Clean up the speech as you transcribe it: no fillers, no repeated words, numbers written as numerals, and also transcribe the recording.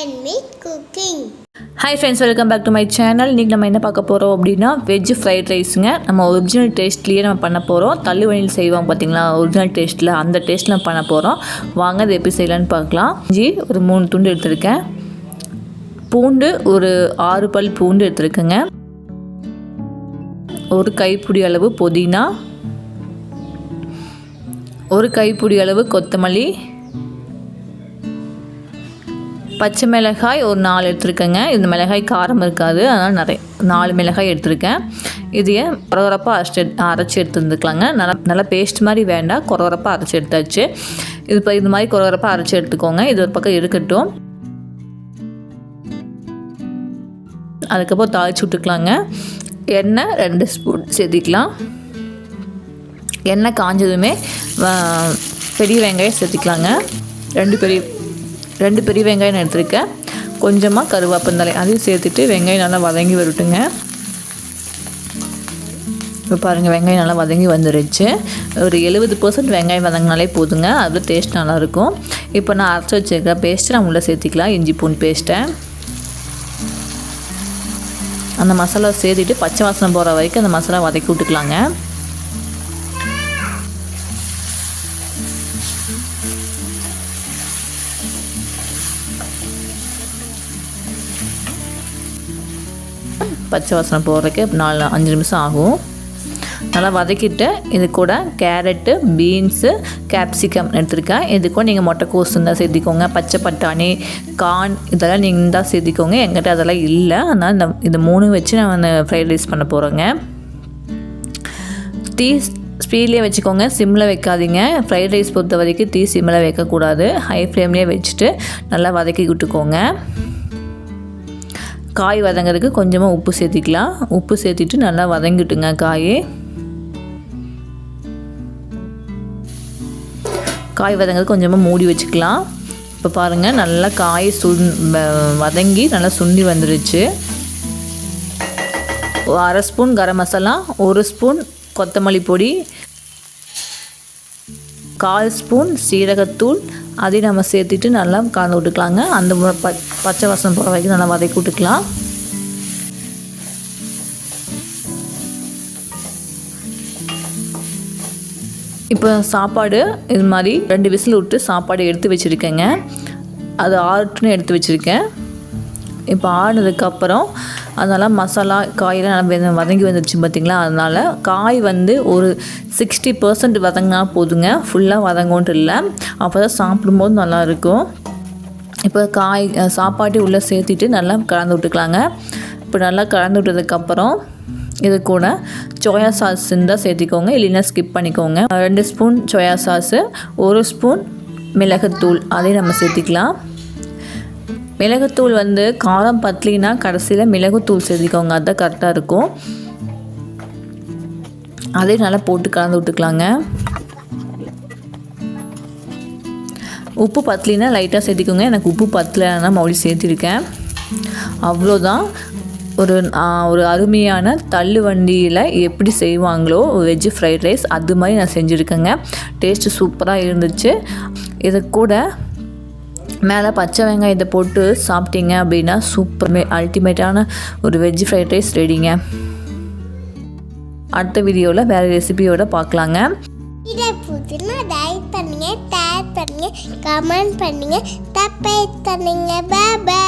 and me cooking. Hi friends, welcome back to my channel. இன்னைக்கு நம்ம என்ன பார்க்க போறோம் அப்படினா வெஜ் ஃப்ரைட் ரைஸ்ங்க. நம்ம ஒரிஜினல் டேஸ்ட்லயே நம்ம பண்ண போறோம். தள்ளுவண்டியில் செய்வாங்க பாத்தீங்களா, ஒரிஜினல் டேஸ்ட்ல அந்த டேஸ்ட்ல பண்ண போறோம். வாங்க இது எப்படி செய்யலாம்னு பார்க்கலாம். இஞ்சி ஒரு 3 துண்டு எடுத்துர்க்கேன். பூண்டு ஒரு 6 பல் பூண்டு எடுத்துர்க்கேங்க. ஒரு கைப்பிடி அளவு புதினா, ஒரு கைப்பிடி அளவு கொத்தமல்லி, பச்சை மிளகாய் ஒரு 4 எடுத்துருக்கேங்க. இந்த மிளகாய் காரம் இருக்காது, அதனால் 4 மிளகாய் எடுத்துருக்கேன். இதையே கொரகொரப்பாக அரைச்சி எடுத்துருந்துக்கலாங்க. நல்லா பேஸ்ட் மாதிரி வேண்டாம், கொரகொரப்பாக அரைச்சி எடுத்தாச்சு. இப்போ இது மாதிரி கொரகொரப்பாக அரைச்சி எடுத்துக்கோங்க. இது ஒரு பக்கம் இருக்கட்டும். அதுக்கப்புறம் தாளிச்சு விட்டுக்கலாங்க. எண்ணெய் 2 ஸ்பூன் சேர்த்திக்கலாம். எண்ணெய் காஞ்சதுமே பெரிய வெங்காயம் சேர்த்திக்கலாங்க. ரெண்டு பெரிய வெங்காயம் எடுத்துருக்கேன். கொஞ்சமாக கருவேப்பிலை அதையும் சேர்த்துட்டு வெங்காயம் நல்லா வதங்கி வரட்டுங்க. இப்போ பாருங்கள், வெங்காயம் நல்லா வதங்கி வந்துடுச்சு. ஒரு 70% வெங்காயம் வதங்கினாலே போதுங்க, அது டேஸ்ட் நல்லாயிருக்கும். இப்போ நான் அரைச்சி வச்சுருக்க பேஸ்ட்டு நான் உள்ளே சேர்த்திக்கலாம். இஞ்சி பூண்டு பேஸ்ட்டை அந்த மசாலா சேர்த்துட்டு பச்சை வாசனை போகிற வரைக்கும் அந்த மசாலா வதக்கி விட்டுக்கலாங்க. பச்சை வாசனை போடுறதுக்கு 4-5 நிமிஷம் ஆகும். நல்லா வதக்கிட்டு இது கூட கேரட்டு, பீன்ஸு, கேப்சிகம் எடுத்துருக்கேன். இது கூட நீங்கள் முட்டைக்கோஸ் இருந்தால் சேர்த்திக்கோங்க. பச்சை பட்டாணி, கார்ன் இதெல்லாம் நீங்கள் இருந்தால் சேர்த்திக்கோங்க. எங்கிட்ட அதெல்லாம் இல்லை, அதனால் இந்த 3 வச்சு நான் அந்த ஃப்ரைட் ரைஸ் பண்ண போகிறேங்க. டீ ஸ்பீட்லேயே வச்சுக்கோங்க, சிம்மில் வைக்காதீங்க. ஃப்ரைட் ரைஸ் பொறுத்த வரைக்கும் டீ சிம்மில் வைக்கக்கூடாது, ஹை ஃப்ளேம்லேயே வச்சுட்டு நல்லா வதக்கி விட்டுக்கோங்க. காய் வதங்கிறதுக்கு கொஞ்சமாக உப்பு சேர்த்திக்கலாம். உப்பு சேர்த்திட்டு நல்லா வதங்கிட்டுங்க காய் வதங்கிறதுக்கு கொஞ்சமாக மூடி வச்சுக்கலாம். இப்போ பாருங்கள், நல்லா காய் வதங்கி நல்லா சுண்டி வந்துடுச்சு. 1/2 ஸ்பூன் கரம் மசாலா, 1 ஸ்பூன் கொத்தமல்லி பொடி, 1/4 ஸ்பூன் சீரகத்தூள் அதையும் நம்ம சேர்த்துட்டு நல்லா கலந்து விட்டுக்கலாங்க. அந்த பச்சை வாசனை போகிற வரைக்கும் நல்லா வதக்கி விட்டுக்கலாம். இப்போ சாப்பாடு இது மாதிரி 2 விசில் விட்டு சாப்பாடு எடுத்து வச்சுருக்கேங்க. அது ஆறுட்டுன்னு எடுத்து வச்சுருக்கேன். இப்போ ஆறுனதுக்கப்புறம் அதனால் மசாலா காயெல்லாம் நல்லா வதங்கி வந்துடுச்சு பார்த்திங்களா. அதனால் காய் ஒரு 60% வதங்கினா போதுங்க, ஃபுல்லாக வதங்கோன்ட்டு இல்லை. அப்போ தான் சாப்பிடும்போது நல்லாயிருக்கும். இப்போ சாப்பாட்டு உள்ளே சேர்த்திட்டு நல்லா கலந்து விட்டுக்கலாங்க. இப்போ நல்லா கலந்து விட்டதுக்கப்புறம் இது கூட சோயா சாஸ் இருந்தால் சேர்த்திக்கோங்க, இல்லைன்னா ஸ்கிப் பண்ணிக்கோங்க. 2 ஸ்பூன் சோயா சாஸு, 1 ஸ்பூன் மிளகுத்தூள் அதையும் நம்ம சேர்த்திக்கலாம். மிளகுத்தூள் காரம் பத்தலினா கடைசியில் மிளகுத்தூள் சேர்த்திக்கோங்க, அதுதான் கரெக்டாக இருக்கும். அதையும் நல்லா போட்டு கலந்து விட்டுக்கலாங்க. உப்பு பத்தலினா லைட்டாக சேர்த்திக்கோங்க. எனக்கு உப்பு பத்தலைன்னா மறுபடியும் சேர்த்திருக்கேன். அவ்வளோதான். ஒரு அருமையான தள்ளுவண்டியில் எப்படி செய்வாங்களோ வெஜ் ஃப்ரைட் ரைஸ் அது மாதிரி நான் செஞ்சுருக்கேங்க. டேஸ்ட்டு சூப்பராக இருந்துச்சு. இதை கூட மேலே பச்சை வெங்காயத்தை போட்டு சாப்பிட்டீங்க அப்படின்னா சூப்பர் அல்டிமேட்டான ஒரு வெஜ் ஃப்ரைட் ரைஸ் ரெடிங்க. அடுத்த வீடியோவில் வேறு ரெசிபியோட பார்க்கலாங்க. இதை புதுனா லைக் பண்ணுங்க, ஷேர் பண்ணுங்க, கமெண்ட் பண்ணுங்க, சப்ஸ்கிரைப் பண்ணுங்க. Bye by.